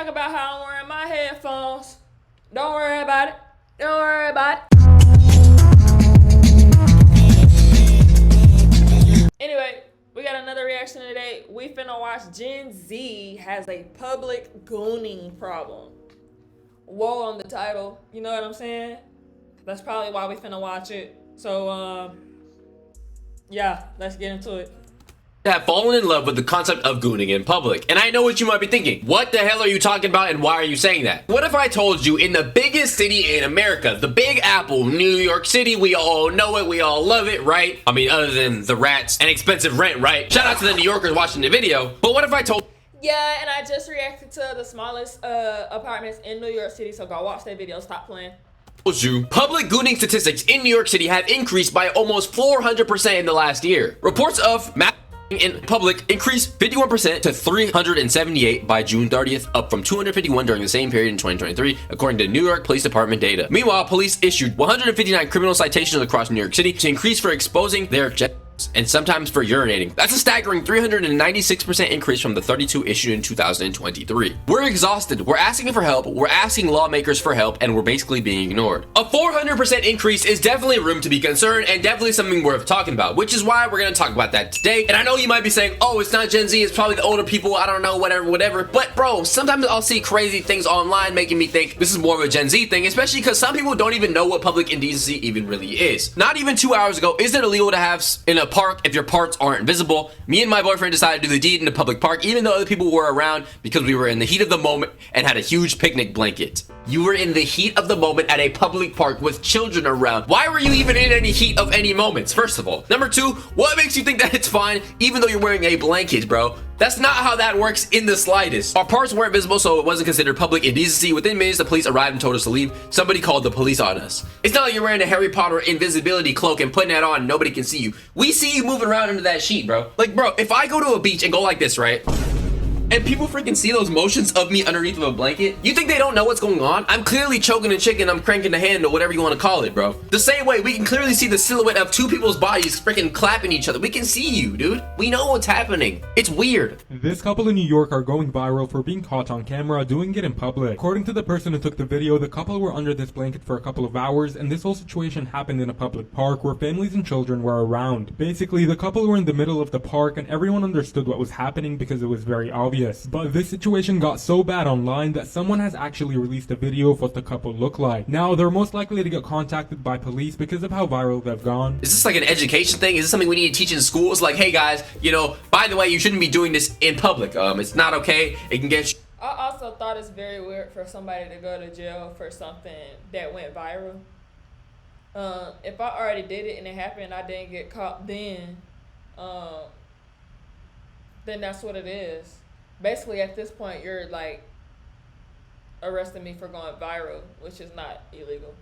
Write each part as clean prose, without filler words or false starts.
talk about how I'm wearing my headphones. Don't worry about it. Don't worry about it. Anyway, we got another reaction today. We finna watch Gen Z has a public gooning problem. Whoa on the title. You know what I'm saying? That's probably why we finna watch it. So, yeah, let's get into it. Have fallen in love with the concept of gooning in public. And I know what you might be thinking. What the hell are you talking about and why are you saying that? What if I told you in the biggest city in America, the Big Apple, New York City, we all know it, we all love it, right? I mean, other than the rats and expensive rent, right? Shout out to the New Yorkers watching the video. But what if I told Yeah, and I just reacted to the smallest apartments in New York City, so go watch that video. Stop playing. you public gooning statistics in New York City have increased by almost 400% in the last year? Reports of in public increased 51% to 378 by June 30th, up from 251 during the same period in 2023, according to New York Police Department data. Meanwhile, police issued 159 criminal citations across New York City to increase for exposing their and sometimes for urinating. That's a staggering 396% increase from the 32 issued in 2023. We're exhausted. We're asking for help. We're asking lawmakers for help, and we're basically being ignored. A 400% increase is definitely room to be concerned and definitely something worth talking about, which is why we're going to talk about that today. And I know you might be saying, oh, it's not Gen Z, it's probably the older people, I don't know, whatever. But bro, sometimes I'll see crazy things online making me think this is more of a Gen Z thing, especially because some people don't even know what public indecency even really is. Not even 2 hours ago, is it illegal to have in a park if your parts aren't visible? Me and my boyfriend decided to do the deed in a public park, even though other people were around, because we were in the heat of the moment and had a huge picnic blanket. You were in the heat of the moment at a public park with children around. Why were you even in any heat of any moments, first of all? Number two, what makes you think that it's fine even though you're wearing a blanket, bro? That's not how that works in the slightest. Our parts weren't visible, so it wasn't considered public indecency. Within minutes, the police arrived and told us to leave. Somebody called the police on us. It's not like you're wearing a Harry Potter invisibility cloak and putting that on and nobody can see you. We see you moving around under that sheet, bro. Like, bro, if I go to a beach and go like this, right? And people freaking see those motions of me underneath of a blanket. You think they don't know what's going on? I'm clearly choking a chicken, I'm cranking the handle, whatever you want to call it, bro. The same way we can clearly see the silhouette of two people's bodies freaking clapping each other. We can see you, dude. We know what's happening. It's weird. This couple in New York are going viral for being caught on camera doing it in public. According to the person who took the video, the couple were under this blanket for a couple of hours, and this whole situation happened in a public park where families and children were around. Basically, the couple were in the middle of the park and everyone understood what was happening because it was very obvious. But this situation got so bad online that someone has actually released a video of what the couple look like. Now, they're most likely to get contacted by police because of how viral they've gone. Is this like an education thing? Is this something we need to teach in schools? Like, hey guys, you know, by the way, you shouldn't be doing this in public. It's not okay. It can get I also thought it's very weird for somebody to go to jail for something that went viral. If I already did it and it happened and I didn't get caught then that's what it is. Basically, at this point, you're like arresting me for going viral, which is not illegal.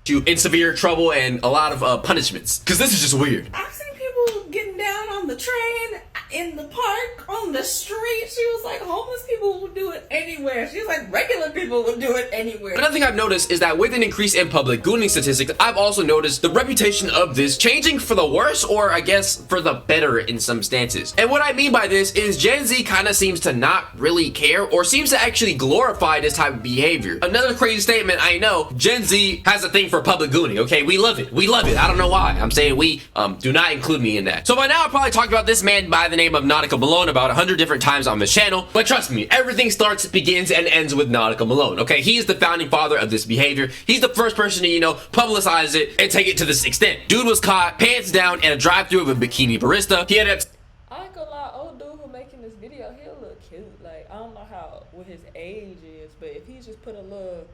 You in severe trouble and a lot of punishments, because this is just weird. I've seen people getting down on the train, in the park, on the street. She was like, homeless people will do it anywhere. She was like, regular people will do it anywhere. Another thing I've noticed is that with an increase in public gooning statistics, I've also noticed the reputation of this changing for the worse, or I guess for the better in some stances. And what I mean by this is Gen Z kind of seems to not really care, or seems to actually glorify this type of behavior. Another crazy statement, I know, Gen Z has a thing for public gooning, okay? We love it. We love it. I don't know why. I'm saying we, do not include me in that. So by now, I've probably talked about this man by the name of Nautica Malone about 100 different times on this channel, but trust me, everything starts, begins, and ends with Nautica Malone, okay? He is the founding father of this behavior. He's the first person to, you know, publicize it and take it to this extent. Dude was caught pants down in a drive-thru of a bikini barista. He ended up... I ain't gonna lie, old dude who making this video, he'll look cute. Like, I don't know what his age is, but if he just put a little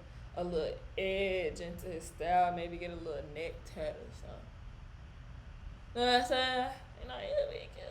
edge into his style, maybe get a little neck tat or something. You know what I'm saying? You know, he'll be cute.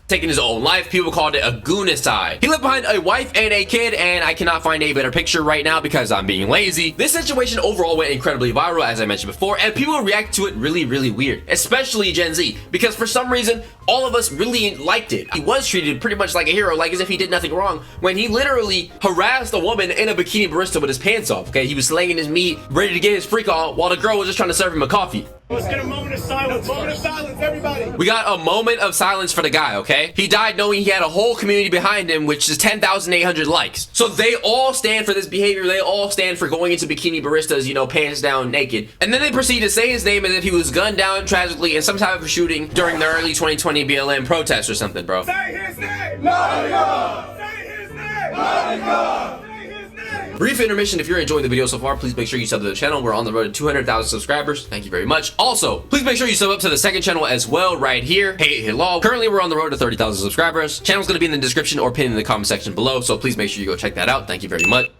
Taking his own life. People called it a goonicide. He left behind a wife and a kid, and I cannot find a better picture right now because I'm being lazy. This situation overall went incredibly viral, as I mentioned before, and people react to it really weird, especially Gen Z, because for some reason all of us really liked it. He was treated pretty much like a hero, like as if he did nothing wrong, when he literally harassed a woman in a bikini barista with his pants off. Okay, he was slanging his meat, ready to get his freak on, while the girl was just trying to serve him a coffee. Let's get a moment of silence. Moment of silence, everybody. We got a moment of silence for the guy, okay? He died knowing he had a whole community behind him, which is 10,800 likes. So they all stand for this behavior. They all stand for going into bikini baristas, you know, pants down, naked. And then they proceed to say his name as if he was gunned down tragically in some type of shooting during the early 2020 BLM protests or something, bro. Say his name. Monica. Say his name. Monica. Brief intermission. If you're enjoying the video so far, please make sure you sub to the channel. We're on the road to 200,000 subscribers. Thank you very much. Also, please make sure you sub up to the second channel as well right here. Hey, hello. Currently, we're on the road to 30,000 subscribers. Channel's going to be in the description or pinned in the comment section below, so please make sure you go check that out. Thank you very much.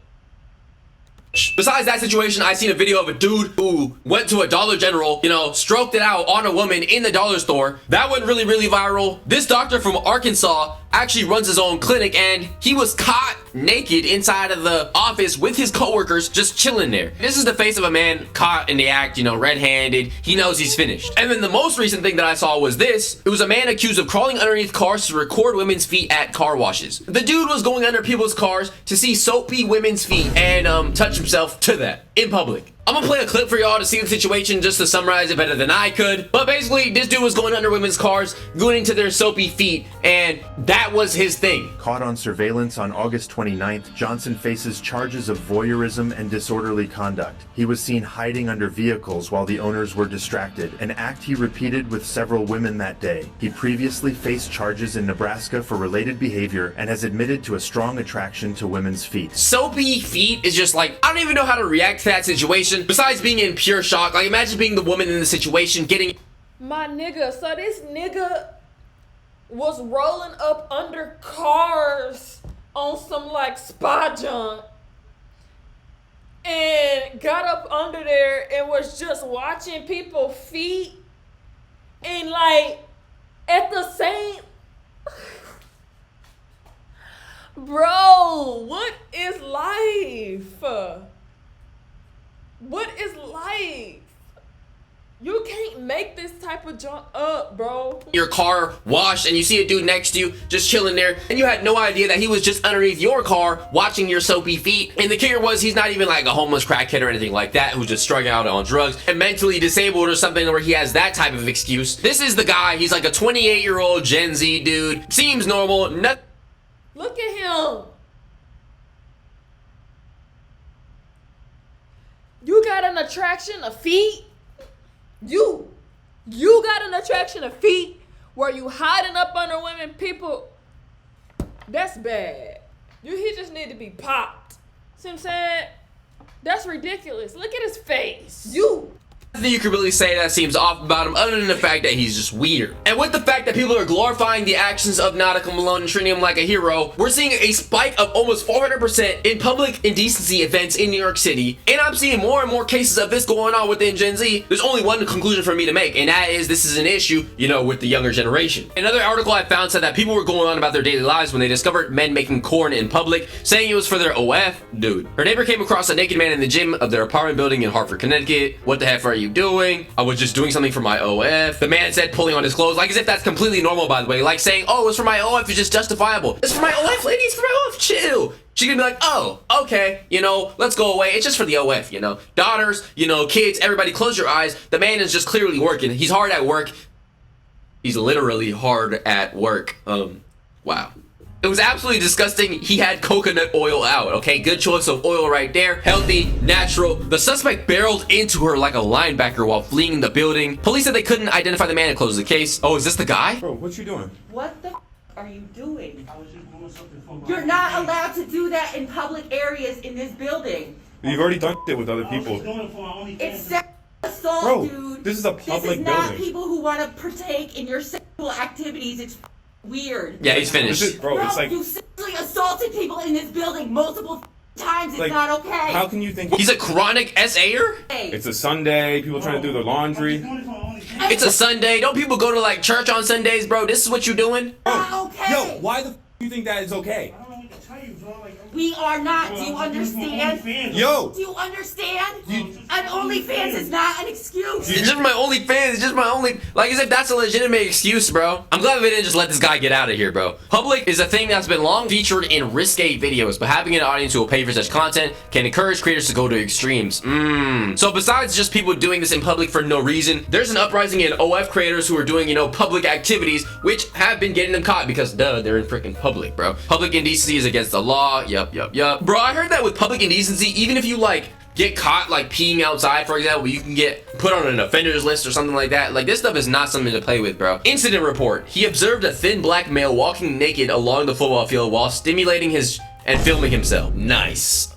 Besides that situation, I seen a video of a dude who went to a Dollar General, you know, stroked it out on a woman in the dollar store. That went really, really viral. This doctor from Arkansas actually runs his own clinic, and he was caught naked inside of the office with his coworkers just chilling there. This is the face of a man caught in the act, you know, red-handed. He knows he's finished. And then the most recent thing that I saw was this. It was a man accused of crawling underneath cars to record women's feet at car washes. The dude was going under people's cars to see soapy women's feet and touch himself to that in public. I'm gonna play a clip for y'all to see the situation just to summarize it better than I could. But basically, this dude was going under women's cars, gooning to their soapy feet, and that was his thing. Caught on surveillance on August 29th, Johnson faces charges of voyeurism and disorderly conduct. He was seen hiding under vehicles while the owners were distracted, an act he repeated with several women that day. He previously faced charges in Nebraska for related behavior and has admitted to a strong attraction to women's feet. Soapy feet is just like, I don't even know how to react to that situation. Besides being in pure shock, like imagine being the woman in the situation getting... My nigga, so this nigga was rolling up under cars on some like spa junk and got up under there and was just watching people's feet and like at the same... Bro, what is life? What is life? You can't make this type of junk up, bro. Your car washed and you see a dude next to you just chilling there and you had no idea that he was just underneath your car watching your soapy feet. And the kicker was he's not even like a homeless crackhead or anything like that who's just strung out on drugs and mentally disabled or something where he has that type of excuse. This is the guy. He's like a 28-year-old Gen Z dude. Seems normal. Look at him. You got an attraction of feet? You got an attraction of feet where you hiding up under women, people? That's bad. He just need to be popped. See what I'm saying? That's ridiculous. Look at his face. Nothing you could really say that seems off about him other than the fact that he's just weird. And with the fact that people are glorifying the actions of Nautical Malone and treating him like a hero, we're seeing a spike of almost 400% in public indecency events in New York City. And I'm seeing more and more cases of this going on within Gen Z. There's only one conclusion for me to make, and that is this is an issue, you know, with the younger generation. Another article I found said that people were going on about their daily lives when they discovered men making corn in public, saying it was for their OF. Dude, her neighbor came across a naked man in the gym of their apartment building in Hartford, Connecticut. What the heck are you doing? I was just doing something for my OF. The man said pulling on his clothes, like as if that's completely normal, by the way. Like saying, oh, it's for my OF is just justifiable. It's for my OF, lady, it's for my OF, chill. She could be like, oh, okay, you know, let's go away. It's just for the OF, you know. Daughters, you know, kids, everybody close your eyes. The man is just clearly working. He's hard at work. He's literally hard at work. Wow. It was absolutely disgusting. He had coconut oil out, okay? Good choice of oil right there. Healthy, natural. The suspect barreled into her like a linebacker while fleeing the building. Police said they couldn't identify the man and closed the case. Oh, is this the guy? Bro, what you doing? What the are you doing? I was just doing something for my... You're not allowed to do that in public areas in this building. You've already done it with other I was people. just doing it for my OnlyFans. It's sexual assault, Bro, dude. this is a public This is not building. people who want to partake in your sexual activities. It's weird. Yeah, he's finished. This is, bro, it's like, you sexually assaulted people in this building multiple times. It's like, not okay. how can you think He's a chronic SA'er? it's a Sunday, people trying to do their I was laundry? just doing it for my OnlyFans. It's a Sunday. Don't people go to like church on Sundays, bro? This is what you doing? Not okay. Yo, why the f you think that is okay? I don't know what to tell you, We are not. Do you understand? Yo! Do you understand? An OnlyFans is not an excuse. It's just my OnlyFans. It's just my only. Like, as if that's a legitimate excuse, bro. I'm glad they didn't just let this guy get out of here, bro. Public is a thing that's been long featured in risque videos, but having an audience who will pay for such content can encourage creators to go to extremes. So besides just people doing this in public for no reason, there's an uprising in OF creators who are doing, you know, public activities, which have been getting them caught because, duh, they're in freaking public, bro. Public indecency is against the law. Yup. Bro, I heard that with public indecency, even if you, like, get caught, like, peeing outside, for example, you can get put on an offenders list or something like that. Like, this stuff is not something to play with, bro. Incident report. He observed a thin black male walking naked along the football field while stimulating his and filming himself. Nice.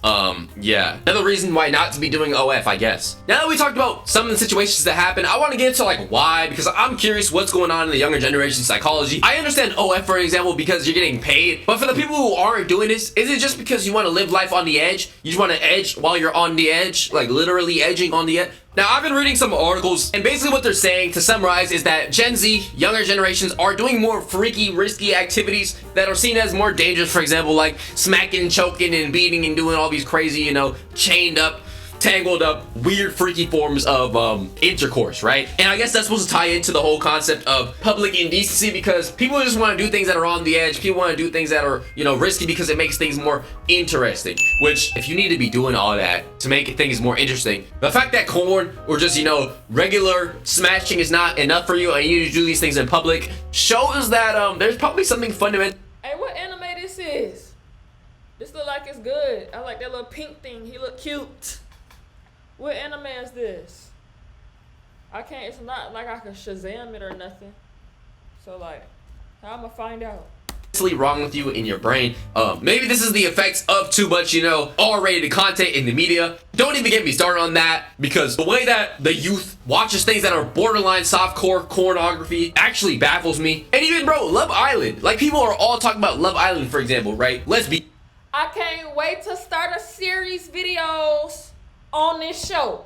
Yeah. Another reason why not to be doing OF, I guess. Now that we talked about some of the situations that happen, I want to get into, like, why, because I'm curious what's going on in the younger generation psychology. I understand OF, for example, because you're getting paid, but for the people who aren't doing this, is it just because you want to live life on the edge? You just want to edge while you're on the edge, like literally edging on the edge? Now, I've been reading some articles, and basically what they're saying, to summarize, is that Gen Z, younger generations, are doing more freaky, risky activities that are seen as more dangerous. For example, like smacking, choking, and beating, and doing all these crazy, you know, chained up, tangled up, weird, freaky forms of intercourse, right? And I guess that's supposed to tie into the whole concept of public indecency, because people just want to do things that are on the edge. People want to do things that are, you know, risky because it makes things more interesting. Which, if you need to be doing all that to make things more interesting, the fact that corn or just, you know, regular smashing is not enough for you and you need to do these things in public shows that there's probably something fundamental. Hey, what anime this is? This look like it's good. I like that little pink thing. He look cute. What anime is this? I can't, it's not like I can Shazam it or nothing. So, like, how I'ma find out? Wrong with you in your brain. Maybe this is the effects of too much, you know, R-rated content in the media. Don't even get me started on that, because the way that the youth watches things that are borderline softcore pornography actually baffles me. And even, bro, Love Island. Like, people are all talking about Love Island, for example, right? Let's be. I can't wait to start a series videos on this show.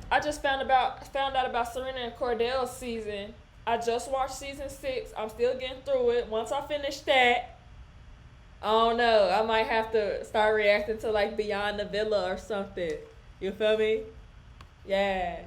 I just found out about Serena and Cordell's season. I just watched season 6. I'm still getting through it. Once I finish that, I don't know, I might have to start reacting to like Beyond the Villa or something. You feel me? Yeah.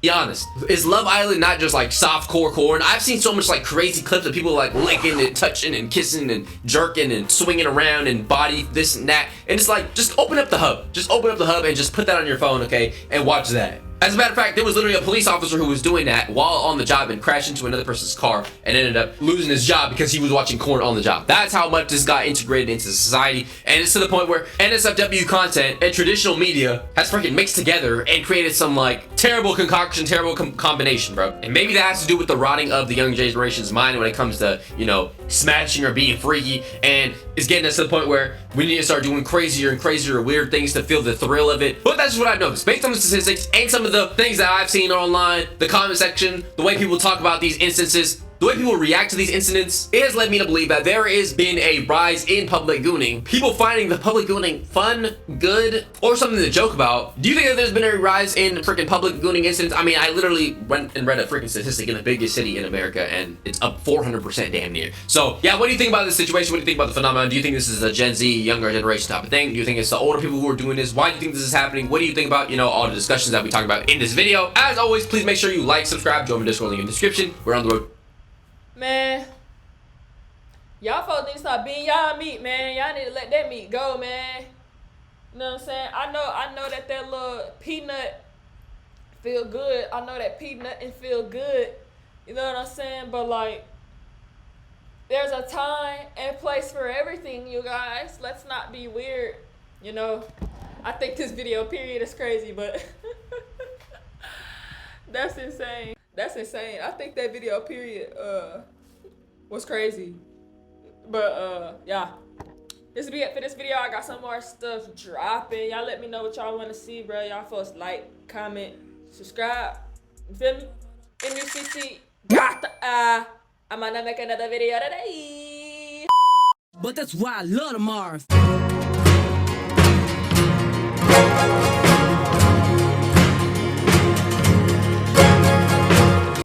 Be honest, is Love Island not just like softcore corn? I've seen so much like crazy clips of people like licking and touching and kissing and jerking and swinging around and body this and that, and it's like, just open up the hub. Just open up the hub and just put that on your phone, okay, and watch that. As a matter of fact, there was literally a police officer who was doing that while on the job and crashed into another person's car and ended up losing his job because he was watching corn on the job. That's how much this got integrated into society, and it's to the point where NSFW content and traditional media has freaking mixed together and created some like terrible concoction, terrible combination, bro. And maybe that has to do with the rotting of the young generation's mind when it comes to, you know, smashing or being freaky, and it's getting us to the point where we need to start doing crazier and crazier weird things to feel the thrill of it. But that's just what I've noticed based on the statistics and some of the things that I've seen online, the comment section, the way people talk about these instances, the way people react to these incidents. It has led me to believe that there has been a rise in public gooning, people finding the public gooning fun, good, or something to joke about. Do you think that there's been a rise in freaking public gooning incidents? I mean, I literally went and read a freaking statistic in the biggest city in America, and it's up 400% damn near. So yeah, what do you think about this situation? What do you think about the phenomenon? Do you think this is a Gen Z, younger generation type of thing? Do you think it's the older people who are doing this? Why do you think this is happening? What do you think about, you know, all the discussions that we talked about in this video? As always, please make sure you like, subscribe, join my Discord link in the description. We're on the road. Man, y'all folks need to stop being y'all meat, man. Y'all need to let that meat go, man. You know what I'm saying? I know that little peanut feel good. I know that peanut and feel good. You know what I'm saying? But like, there's a time and place for everything, you guys. Let's not be weird. You know, I think this video period is crazy, but that's insane. That's insane. I think that video period was crazy. But yeah. This will be it for this video. I got some more stuff dropping. Y'all let me know what y'all want to see, bro. Y'all folks like, comment, subscribe. You feel me? MUCC got the I'm gonna make another video today. But that's why I love the Marv.